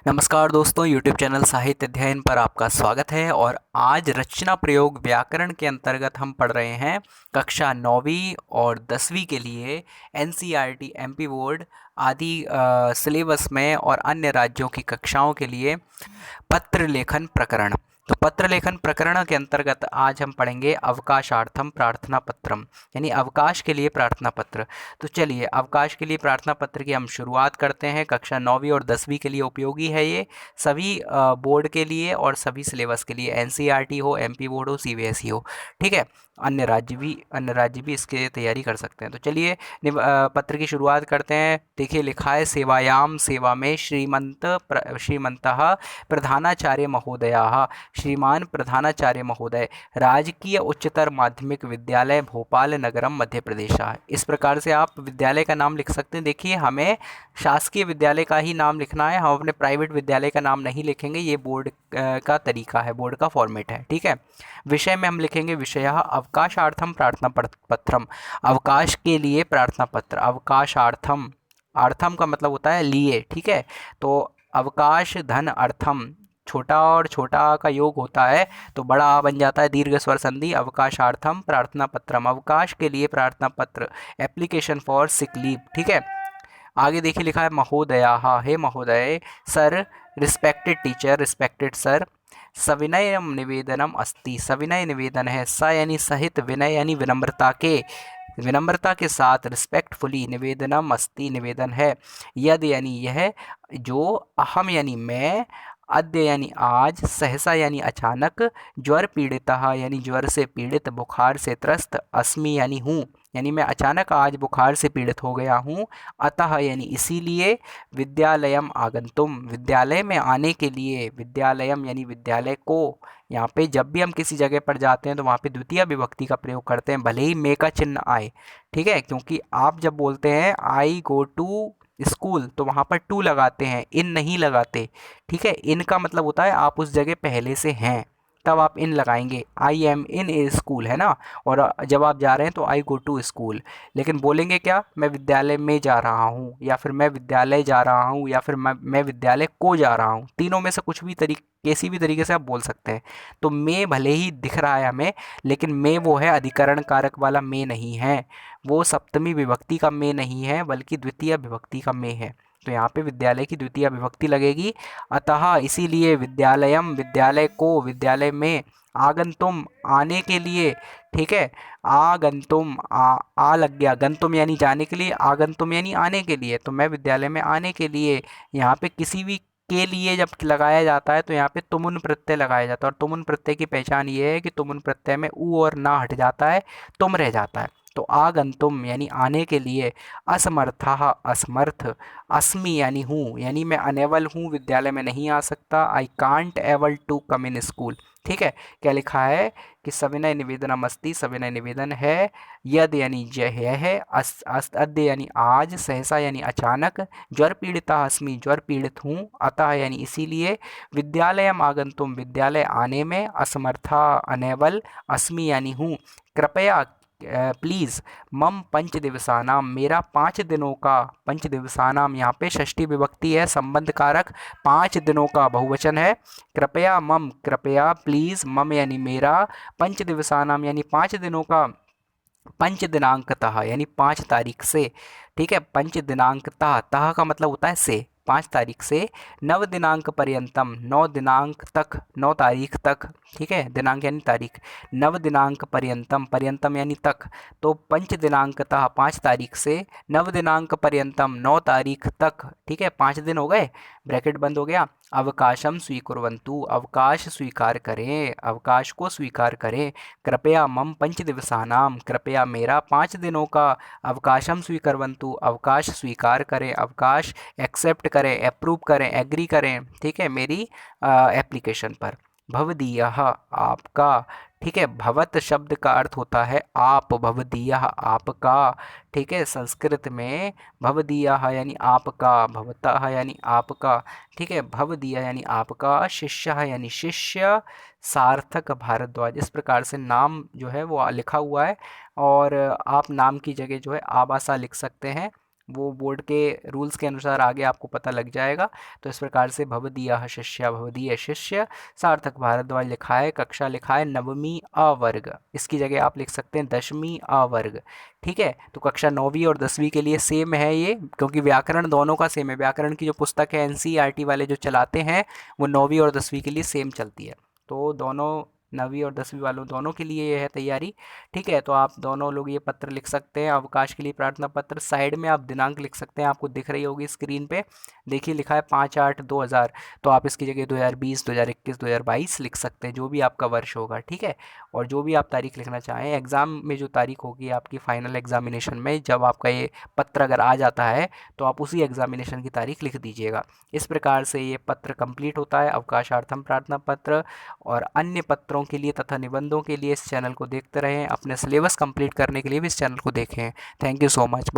नमस्कार दोस्तों, YouTube channel साहित्य अध्ययन पर आपका स्वागत है। और आज रचना प्रयोग व्याकरण के अंतर्गत हम पढ़ रहे हैं कक्षा 9वीं और 10वीं के लिए NCERT MP बोर्ड आदि सिलेबस में और अन्य राज्यों की कक्षाओं के लिए पत्र लेखन प्रकरण। तो पत्र लेखन प्रकरण के अंतर्गत आज हम पढ़ेंगे अवकाशार्थम प्रार्थना पत्रम, यानी अवकाश के लिए प्रार्थना पत्र। तो चलिए, अवकाश के लिए प्रार्थना पत्र की हम शुरुआत करते हैं। कक्षा 9वीं और 10वीं के लिए उपयोगी है ये, सभी बोर्ड के लिए और सभी सिलेबस के लिए, NCERT हो, MP बोर्ड हो, CBSE हो, ठीक है। अन्य राज्य भी इसके तैयारी कर सकते हैं। तो चलिए पत्र की शुरुआत करते हैं। देखिए, लिखा है सेवायाम, सेवा में श्रीमंतः प्रधानाचार्य महोदयाः, श्रीमान प्रधानाचार्य महोदय, राजकीय उच्चतर माध्यमिक विद्यालय भोपाल नगरम मध्य प्रदेश। इस प्रकार से आप विद्यालय का नाम लिख सकते हैं। देखिए, हमें शासकीय विद्यालय का ही नाम लिखना है, हम अपने प्राइवेट विद्यालय का नाम नहीं लिखेंगे। ये बोर्ड का तरीका है, बोर्ड का फॉर्मेट है, ठीक है। विषय में हम लिखेंगे विषयः अवकाशार्थम प्रार्थना पत्रम, अवकाश के लिए प्रार्थना पत्र। अवकाशार्थम, अर्थम का मतलब होता है लिए, ठीक है। तो अवकाश धन अर्थम, छोटा और छोटा का योग होता है तो बड़ा आ बन जाता है, दीर्घ स्वर संधि। अवकाशार्थम प्रार्थना पत्रम, अवकाश के लिए प्रार्थना पत्र। एप्लीकेशन फॉर सिक लीव, ठीक है। आगे देखिए, लिखा है महोदया, हे महोदय, sir, respected teacher, respected sir, सविनय निवेदनम अस्ति, सविनय निवेदन है, स यानी सहित, विनय यानी विनम्रता के साथ, रिस्पेक्टफुली, निवेदनम अस्ति निवेदन है, यद यानी यह, जो, अहम यानी मैं, अद्य यानी आज, सहसा यानी अचानक, ज्वर पीड़ितः यानी ज्वर से पीड़ित, बुखार से त्रस्त, अस्मि यानी हूँ, यानी मैं अचानक आज बुखार से पीड़ित हो गया हूँ, अतः यानी इसीलिए, विद्यालयम आगंतुम, विद्यालय में आने के लिए, विद्यालयम यानी विद्यालय को। यहाँ पे जब भी हम किसी जगह पर जाते हैं तो वहाँ पे द्वितीय विभक्ति का प्रयोग करते हैं, भले ही मे का चिन्ह आए, ठीक है। क्योंकि आप जब बोलते हैं आई गो टू स्कूल तो वहाँ पर टू लगाते हैं, इन नहीं लगाते, ठीक है। इन का मतलब होता है आप उस जगह पहले से हैं, तब आप इन लगाएंगे। I am in A school, है ना। और जब आप जा रहे हैं तो आई गो टू स्कूल। लेकिन बोलेंगे क्या, मैं विद्यालय में जा रहा हूँ, या फिर मैं विद्यालय जा रहा हूँ, या फिर मैं विद्यालय को जा रहा हूँ। तीनों में से कुछ भी किसी भी तरीके से आप बोल सकते हैं। तो मैं भले ही दिख रहा है हमें, लेकिन मैं वो है अधिकरण कारक वाला मैं नहीं है, वो सप्तमी विभक्ति का मैं नहीं है, बल्कि द्वितीय विभक्ति का मैं है। तो यहाँ पे विद्यालय की द्वितीय विभक्ति लगेगी। अतः इसीलिए, विद्यालयम विद्यालय को, विद्यालय में, आगंतुम आने के लिए, ठीक है। आगंतुम, आ लग गया, गंतुम यानी जाने के लिए, आगंतुम यानी आने के लिए। तो मैं विद्यालय में आने के लिए, यहाँ पे किसी भी के लिए जब लगाया जाता है तो यहाँ पे तुमुन प्रत्यय लगाया जाता है। और तुमुन प्रत्यय की पहचान ये है कि तुमुन प्रत्यय में ऊ और ना हट जाता है, तुम रह जाता है। तो आगंतुम यानी आने के लिए, असमर्थः असमर्थ, अस्मि यानी हूँ, यानी मैं अनेबल हूँ, विद्यालय में नहीं आ सकता। I can't able to come in school, ठीक है। क्या लिखा है कि सविनय निवेदनम अस्ति, सविनय निवेदन है, यद यानी यह है, अद्य यानी आज, सहसा यानी अचानक, ज्वर पीड़िता अस्मि, ज्वर पीड़ित हूँ, अतः यानी इसीलिए, विद्यालयम आगंतुम विद्यालय आने में, असमर्था अनेबल, अस्मि यानी हूँ, कृपया प्लीज़, मम पंच दिवसानाम मेरा 5 दिनों का, पंच दिवसानाम यहाँ पे षष्ठी विभक्ति है, संबंध कारक, 5 दिनों का बहुवचन है। कृपया मम, कृपया प्लीज़, मम यानी मेरा, पंच दिवसानाम यानी 5 दिनों का, पंच दिनांकतः यानी 5 तारीख से, ठीक है। पंच दिनांकतः, तः का मतलब होता है से, 5 तारीख से, नव दिनांक पर्यंतम 9 दिनांक तक, 9 तारीख तक, ठीक है। दिनांक यानी तारीख, नव दिनांक पर्यंतम, पर्यंतम यानी तक। तो पंच दिनांकतः 5 तारीख से, नव दिनांक पर्यंतम 9 तारीख तक, ठीक है। 5 दिन हो गए, ब्रैकेट बंद हो गया। अवकाशम स्वीकुर्वन्तु, अवकाश स्वीकार करें, अवकाश को स्वीकार करें। कृपया मम पंच दिवसानाम, कृपया मेरा 5 दिनों का, अवकाशम स्वीकुर्वन्तु अवकाश स्वीकार करें, अवकाश एक्सेप्ट करें, अप्रूव करें, एग्री करें, ठीक है, मेरी एप्लीकेशन पर। भवदीयः आपका, ठीक है। भवत शब्द का अर्थ होता है आप, भवदीयः आपका, ठीक है। संस्कृत में भवदीयः यानी आपका, भवतः यानी आपका, ठीक है। भवदीयः यानी आपका, शिष्यः यानी शिष्य, सार्थक भारद्वाज। इस प्रकार से नाम जो है वो लिखा हुआ है, और आप नाम की जगह जो है आबासा लिख सकते हैं। वो बोर्ड के रूल्स के अनुसार आगे आपको पता लग जाएगा। तो इस प्रकार से भवदीयः शिष्य भवदीय शिष्य सार्थक भारद्वाज लिखा है, कक्षा लिखा है नवमी अ वर्ग, इसकी जगह आप लिख सकते हैं 10वीं अ वर्ग। ठीक है, तो कक्षा 9वीं और 10वीं के लिए सेम है ये, क्योंकि व्याकरण दोनों का सेम है। व्याकरण की जो पुस्तक है एनसीईआरटी वाले जो चलाते हैं वो 9वीं और 10वीं के लिए सेम चलती है। तो दोनों 9वीं और 10वीं वालों दोनों के लिए ये है तैयारी। ठीक है, तो आप दोनों लोग ये पत्र लिख सकते हैं, अवकाश के लिए प्रार्थना पत्र। साइड में आप दिनांक लिख सकते हैं, आपको दिख रही होगी स्क्रीन पे, देखिए लिखा है 5/8/2000, तो आप इसकी जगह 2020, 2021, 2022 लिख सकते हैं, जो भी आपका वर्ष होगा। ठीक है, और जो भी आप तारीख लिखना चाहें, एग्ज़ाम में जो तारीख होगी आपकी फाइनल एग्जामिनेशन में, जब आपका ये पत्र अगर आ जाता है तो आप उसी एग्जामिनेशन की तारीख लिख दीजिएगा। इस प्रकार से ये पत्र कंप्लीट होता है, अवकाशार्थम प्रार्थना पत्र। और अन्य पत्रों के लिए तथा निबंधों के लिए इस चैनल को देखते रहें, अपने सिलेबस कंप्लीट करने के लिए भी इस चैनल को देखें। Thank you so much.